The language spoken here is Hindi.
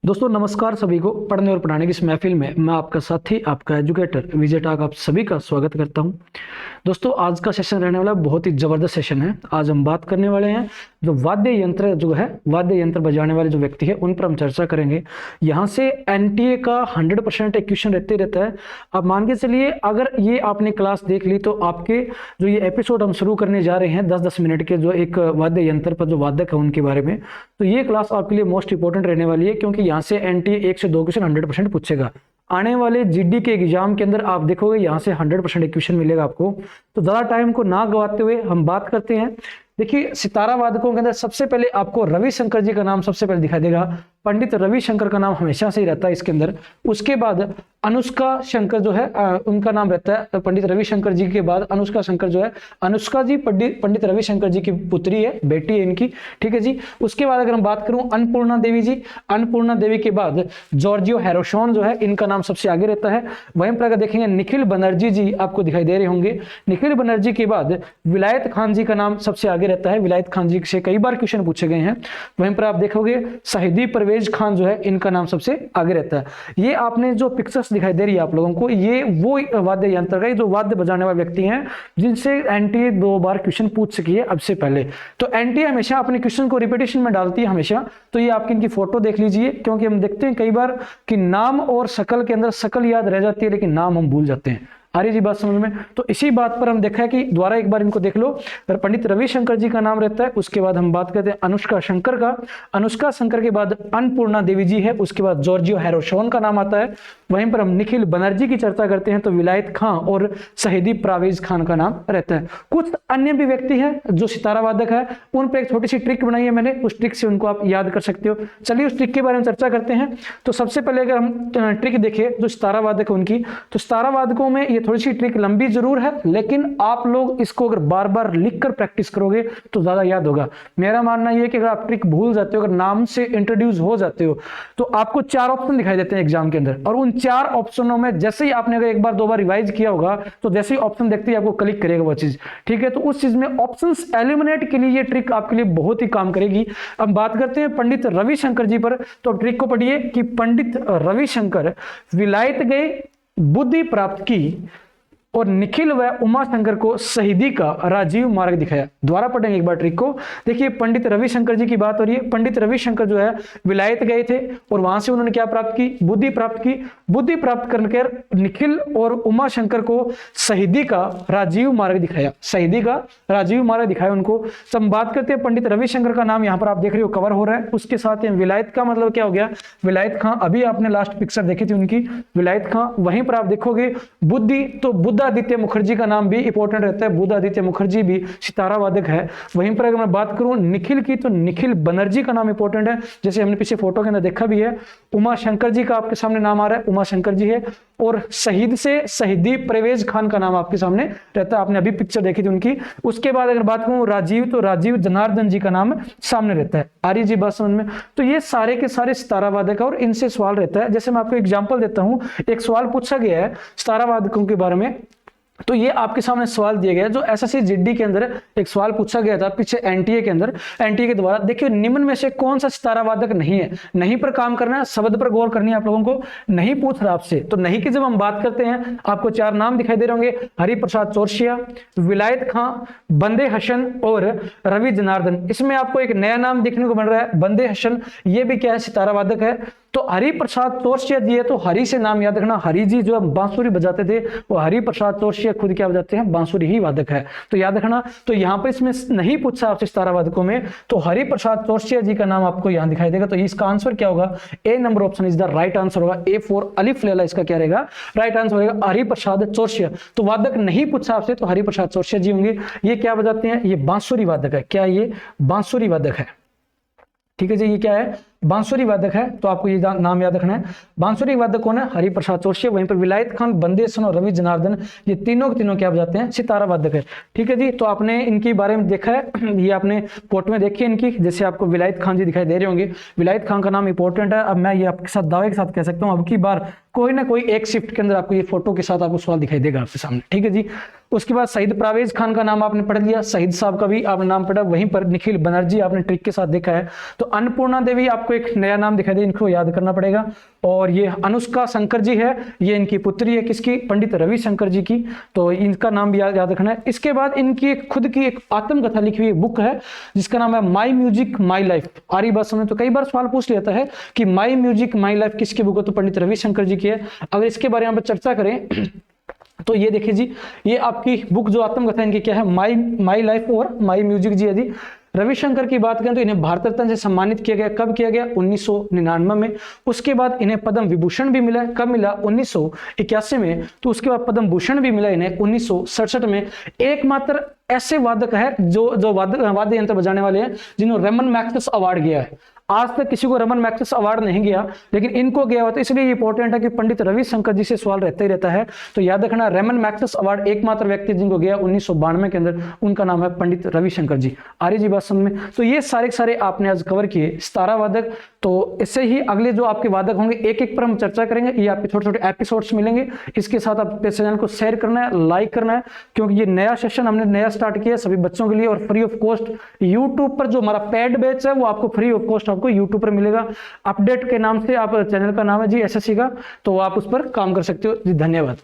दोस्तों नमस्कार सभी को। पढ़ने और पढ़ाने की इस महफिल में मैं आपका साथी, आपका एजुकेटर विजय टाक आप सभी का स्वागत करता हूं। दोस्तों आज का सेशन रहने वाला बहुत ही ज़बरदस्त सेशन है। आज हम बात करने वाले हैं जो वाद्य यंत्र बजाने वाले जो व्यक्ति है उन पर हम चर्चा करेंगे। यहाँ से एनटीए का 100% एक क्वेश्चन रहते ही रहता है। आप मान के चलिए अगर ये आपने क्लास देख ली तो आपके जो ये एपिसोड हम शुरू करने जा रहे हैं 10-10 मिनट के, जो एक वाद्य यंत्र पर जो वादक है उनके बारे में, तो ये क्लास आपके लिए मोस्ट इंपॉर्टेंट रहने वाली है, क्योंकि यहाँ से एनटीए 1 से 2 क्वेश्चन 100% पूछेगा। आने वाले जीडी के एग्जाम के अंदर आप देखोगे यहाँ से 100% एक क्वेश्चन मिलेगा आपको। तो ज्यादा टाइम को ना गवाते हुए हम बात करते हैं। देखिए सितारा वादकों के अंदर सबसे पहले आपको रविशंकर जी का नाम सबसे पहले दिखाई देगा। पंडित रविशंकर का नाम हमेशा से ही रहता है इसके अंदर। उसके बाद अनुष्का शंकर जो है उनका नाम रहता है। पंडित रविशंकर जी के बाद अनुष्का शंकर जो है, अनुष्का जी पंडित रविशंकर जी की पुत्री है, बेटी है इनकी, ठीक है जी। उसके बाद अगर हम बात करूं अन्नपूर्णा देवी जी, अन्नपूर्णा देवी के बाद जॉर्जियो हैरोशॉन जो है, इनका नाम सबसे आगे रहता है। वहीं पर अगर देखेंगे निखिल बनर्जी जी आपको दिखाई दे रहे होंगे। निखिल बनर्जी के बाद विलायत खान जी का नाम सबसे आगे रहता है। विलायत खान जी से कई बार क्वेश्चन पूछे गए हैं। वहीं पर आप देखोगे शहीदी परवेज खान जो है, इनका नाम सबसे आगे रहता है। ये आपने जो पिक्चर्स दिखाई दे रही है आप लोगों को, ये वो वाद्य यंत्र का जो वाद्य बजाने वाले व्यक्ति हैं जिनसे एनटीए 2 बार क्वेश्चन पूछ सकी है अब से पहले। तो एनटीए हमेशा अपने क्वेश्चन को रिपीटेशन में डालती है हमेशा। तो ये आपकी इनकी फोटो देख लीजिए, क्योंकि हम देखते हैं कई बार कि नाम और शकल के अंदर शकल याद रह जाती है लेकिन नाम हम भूल जाते हैं। आ रही जी बात समझ में? तो इसी बात पर हम देखा है कि द्वारा एक बार इनको देख लो। पंडित रविशंकर जी का नाम रहता है। उसके बाद हम बात करते हैं अनुष्का शंकर का। अनुष्का शंकर के बाद अन्नपूर्णा देवी जी है। उसके बाद जॉर्जियो हैरोशॉन का नाम आता है। वहीं पर हम निखिल बनर्जी की चर्चा करते हैं तो विलायत खान और शहीदी परवेज खान का नाम रहता है। कुछ अन्य भी व्यक्ति हैं जो सितारा वादक है, उन पर एक छोटी सी ट्रिक बनाई है मैंने, उस ट्रिक से उनको आप याद कर सकते हो। चलिए उस ट्रिक के बारे में चर्चा करते हैं। तो सबसे पहले अगर हम ट्रिक देखें जो सितारा वादक है उनकी, तो सितारा वादकों में ये थोड़ी सी ट्रिक लंबी जरूर है, लेकिन आप लोग इसको अगर बार बार लिखकर प्रैक्टिस करोगे तो ज्यादा याद होगा। मेरा मानना यह है कि अगर आप ट्रिक भूल जाते हो, अगर नाम से इंट्रोड्यूस हो जाते हो, तो आपको 4 ऑप्शन दिखाई देते हैं एग्जाम के अंदर, और उन 4 ऑप्शनों में जैसे ही आपने अगर एक बार 2 बार रिवाइज किया होगा तो जैसे ही ऑप्शन देखते ही आपको क्लिक करेगा वो चीज, ठीक है। तो उस चीज में ऑप्शंस एलिमिनेट के लिए ये ट्रिक आपके लिए बहुत ही काम करेगी। अब बात करते हैं पंडित रविशंकर जी पर। तो अब ट्रिक को पढ़िए कि पंडित रविशंकर विलायत गए, बुद्धि प्राप्त की और निखिल व उमा शंकर को शहीदी का राजीव मार्ग दिखाया। दोबारा पढ़ेंगे एक बार ट्रिक को। देखिए पंडित रविशंकर जी की बात हो रही है। पंडित रविशंकर जो है विलायत गए थे और वहां से उन्होंने क्या प्राप्त की? बुद्धि प्राप्त की। बुद्धि प्राप्त करके निखिल और उमा शंकर को शहीदी का राजीव मार्ग दिखाया। शहीदी का राजीव मार्ग दिखाया उनको। तो हम बात करते हैं पंडित रविशंकर का नाम यहाँ पर आप देख रहे हो कवर हो रहा है। उसके साथ विलायत का मतलब क्या हो गया? विलायत खां, अभी आपने लास्ट पिक्चर देखी थी उनकी, विलायत खां। वहीं पर आप देखोगे बुद्धि, तो बुद्धादित्य मुखर्जी का नाम भी इंपॉर्टेंट रहता है। बुद्धादित्य मुखर्जी भी सितारा वादक है। वहीं पर अगर मैं बात करूं निखिल की, तो निखिल बनर्जी का नाम इंपॉर्टेंट है, जैसे हमने पीछे फोटो के अंदर देखा भी है। उमा शंकर जी का आपके सामने नाम आ रहा है, उमा शंकर जी है। और शहीद से शहीदी परवेज खान का नाम आपके सामने रहता है, आपने अभी पिक्चर देखी थी उनकी। उसके बाद अगर बात करूं राजीव, तो राजीव जनार्दन जी का नाम सामने रहता है। आ रही जी बात समझ में? तो ये सारे के सारे सितारा वादक है और इनसे सवाल रहता है। जैसे मैं आपको एग्जाम्पल देता हूं, एक सवाल पूछा गया है सितारा वादकों के बारे में। तो ये आपके सामने सवाल दिया गया है जो एसएससी जीडी के अंदर एक सवाल पूछा गया था पीछे एनटीए के अंदर, एनटीए के द्वारा। देखिए निम्न में से कौन सा सितारा वादक नहीं है? नहीं पर काम करना है, शब्द पर गौर करनी है आप लोगों को। नहीं पूछ रहा आपसे, तो नहीं की जब हम बात करते हैं आपको 4 नाम दिखाई दे रहे होंगे, हरिप्रसाद चौरसिया, विलायत खां, बंदे हसन और रवि जनार्दन। इसमें आपको एक नया नाम देखने को मिल रहा है, बंदे हसन। ये भी क्या है? सितारा वादक है। तो हरिप्रसाद चौरसिया जी है, तो हरि से नाम याद रखना। हरि जी जो बांसुरी बजाते थे वो हरिप्रसाद चौरसिया खुद क्या बजाते हैं? बांसुरी ही वादक है, तो याद रखना। तो यहाँ पर इसमें नहीं पूछा आपसे सितारा वादकों में, तो हरिप्रसाद चौरसिया जी का नाम आपको यहाँ दिखाई देगा। तो इसका आंसर क्या होगा? A number option is the right answer होगा। ए फॉर अलिफ लेला इसका क्या रहेगा? राइट आंसर होगा हरिप्रसाद चौरसिया। तो वादक नहीं पूछा आपसे तो हरिप्रसाद चौरसिया जी होंगे। ये क्या बजाते हैं? ये बांसुरी वादक है। क्या ये बांसुरी वादक है? ठीक है जी, ये क्या है? बांसुरी वादक है। तो आपको ये नाम याद रखना है। बांसुरी वादक कौन है? हरिप्रसाद चौरसिया। वहीं पर विलायत खान, बंदे हसन और रवि जनार्दन, ये तीनों के तीनों क्या बजाते हैं? सितारा वादक है। ठीक है जी। तो आपने इनके बारे में देखा है, ये आपने कोर्ट में देखी है इनकी। जैसे आपको विलायत खान जी दिखाई दे रहे होंगे, विलायत खान का नाम इंपॉर्टेंट है। अब मैं ये आपके साथ दावे के साथ कह सकता हूँ, अब की बार कोई ना कोई एक शिफ्ट के अंदर आपको ये फोटो के साथ आपको सवाल दिखाई देगा आपके सामने। ठीक है जी। उसके बाद शहीद परवेज खान का नाम आपने पढ़ लिया, शहीद साहब का भी आपने नाम पढ़ा। वहीं पर निखिल बनर्जी आपने ट्रिक के साथ देखा है। तो अन्नपूर्णा देवी आपको आपको एक नया नाम दिखाई दे, इनको याद करना पड़ेगा। और ये अनुष्का शंकर जी है, ये इनकी पुत्री है, किसकी? पंडित रविशंकर जी की। तो इनका नाम भी याद रखना है। इसके बाद इनकी एक खुद की एक आत्मकथा लिखी हुई बुक है जिसका नाम है माई म्यूजिक माई लाइफ। आ रही बात समझ? तो कई बार सवाल पूछ लेता है कि माई म्यूजिक माई लाइफ किसकी बुक है, तो पंडित रविशंकर जी की है। अगर इसके बारे में चर्चा करें तो ये देखिए जी, ये आपकी बुक जो आत्मकथा इनकी क्या है, माई लाइफ और माई म्यूजिक जी है जी। रविशंकर की बात करें तो इन्हें भारत रत्न से सम्मानित किया गया। कब किया गया? 1999 में। उसके बाद इन्हें पद्म विभूषण भी मिला। कब मिला? 1981 में। तो उसके बाद पद्म भूषण भी मिला इन्हें 1967 में। एकमात्र ऐसे वादक है जो वाद्य यंत्र बजाने वाले हैं जिन्होंने रमन मैग्सेसे अवार्ड गया है। आज तक किसी को रमन मैग्सेसे अवार्ड नहीं गया, लेकिन इनको गया हुआ। तो इसलिए ये इंपॉर्टेंट है कि पंडित रविशंकर जी से सवाल रहता ही रहता है। तो याद रखना, रमन मैग्सेसे अवार्ड एकमात्र व्यक्ति जिनको गया 1992 के अंदर, उनका नाम है पंडित रविशंकर जी। आर्य जी बात समझ में? तो ये सारे आपने आज कवर किए 17 वादक। तो इससे ही अगले जो आपके वादक होंगे एक एक पर हम चर्चा करेंगे। ये आपके छोटे छोटे एपिसोड्स मिलेंगे। इसके साथ आप चैनल को शेयर करना है, लाइक करना है, क्योंकि ये नया सेशन हमने नया स्टार्ट किया सभी बच्चों के लिए और फ्री ऑफ कॉस्ट। यूट्यूब पर जो हमारा पेड बैच है वो आपको फ्री ऑफ कॉस्ट आपको यूट्यूब पर मिलेगा। अपडेट के नाम से आप, चैनल का नाम है जी SSC का, तो आप उस पर काम कर सकते हो जी। धन्यवाद।